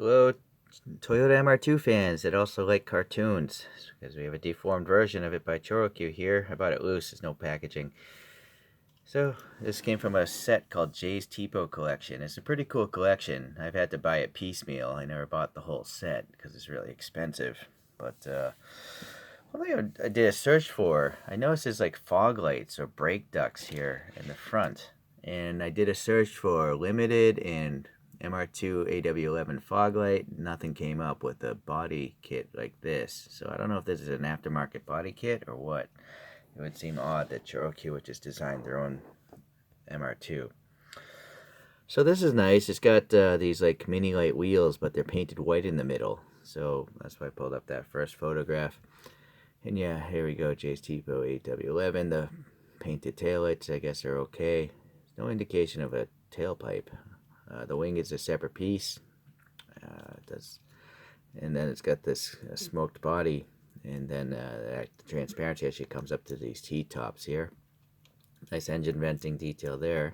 Hello, Toyota MR2 fans that also like cartoons, because we have a deformed version of it by ChoroQ here. I bought it loose, there's no packaging. So, this came from a set called Jay's Tipo collection. It's a pretty cool collection. I've had to buy it piecemeal. I never bought the whole set because it's really expensive. But, one thing I did a search for, I noticed there's like fog lights or brake ducts here in the front. And I did a search for limited and MR2 AW11 fog light. Nothing came up with a body kit like this. So I don't know if this is an aftermarket body kit or what. It would seem odd that ChoroQ would just design their own MR2. So this is nice. It's got these like mini light wheels, but they're painted white in the middle. So that's why I pulled up that first photograph. And yeah, here we go, Jay's Tipo AW11. The painted taillights, I guess, are okay. There's no indication of a tailpipe. The wing is a separate piece. And then it's got this smoked body. And then the transparency actually comes up to these T-tops here. Nice engine venting detail there.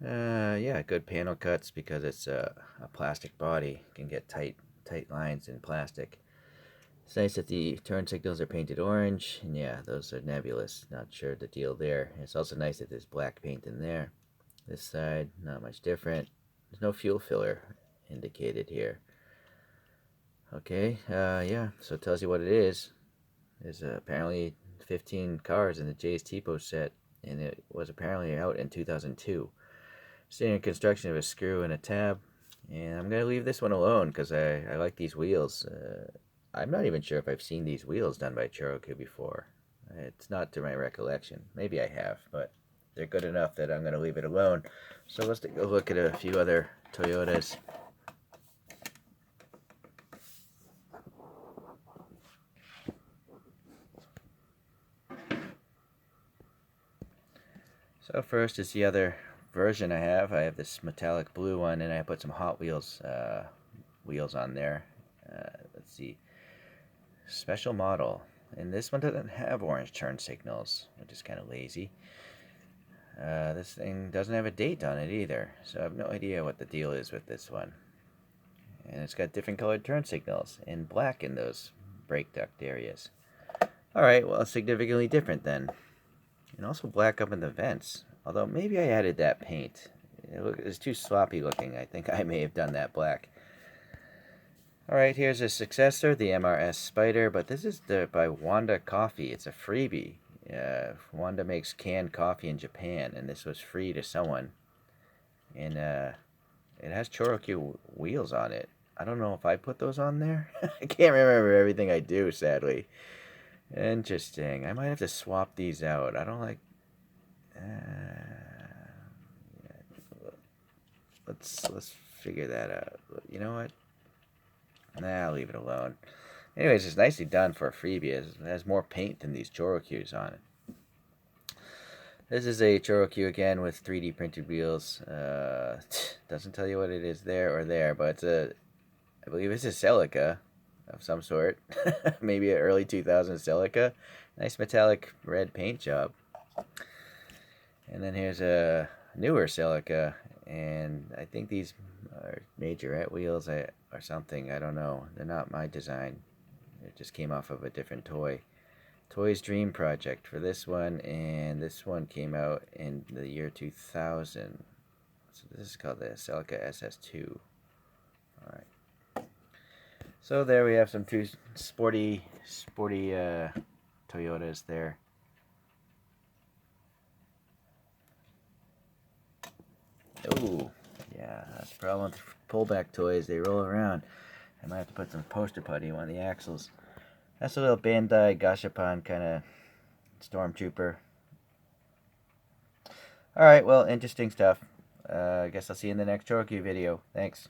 Yeah, good panel cuts because it's a plastic body. You can get tight lines in plastic. It's nice that the turn signals are painted orange, and yeah, those are nebulous. Not sure the deal there. It's also nice that there's black paint in there. This side, not much different. There's no fuel filler indicated here. Okay, yeah, so it tells you what it is. There's apparently 15 cars in the Jay's Tipo set, and it was apparently out in 2002. Standard construction of a screw and a tab, and I'm going to leave this one alone because I like these wheels. I'm not even sure if I've seen these wheels done by Choro-Q before. It's not to my recollection. Maybe I have, but they're good enough that I'm going to leave it alone. So let's take a look at a few other Toyotas. So first is the other version I have. I have this metallic blue one, and I put some Hot Wheels wheels on there. Let's see. Special model. And this one doesn't have orange turn signals, which is kind of lazy. This thing doesn't have a date on it either, so I have no idea what the deal is with this one. And it's got different colored turn signals and black in those brake duct areas. Alright, well, it's significantly different then. And also black up in the vents, although maybe I added that paint. It's too sloppy looking. I think I may have done that black. Alright, here's a successor, the MRS Spider, but this is by Wanda Coffee. It's a freebie. Wanda makes canned coffee in Japan, and this was free to someone. And it has ChoroQ wheels on it. I don't know if I put those on there. I can't remember everything I do, sadly. Interesting. I might have to swap these out. I don't like... Let's figure that out. You know what? Nah, I'll leave it alone. Anyways, it's nicely done for a freebie. It has more paint than these ChoroQs on it. This is a ChoroQ again with 3D printed wheels. Doesn't tell you what it is there or there, but I believe it's a Celica of some sort. Maybe an early 2000s Celica. Nice metallic red paint job. And then here's a newer Celica, and I think these are majorette wheels or something. I don't know. They're not my design. It just came off of a different toy. Toys Dream Project for this one, and this one came out in the year 2000. So this is called the Celica SS2. Alright. So there we have some two sporty Toyotas there. Oh, yeah, that's the problem with pullback toys. They roll around. I might have to put some poster putty on the axles. That's a little Bandai Gashapon kind of stormtrooper. Alright, well, interesting stuff. I guess I'll see you in the next ChoroQ video. Thanks.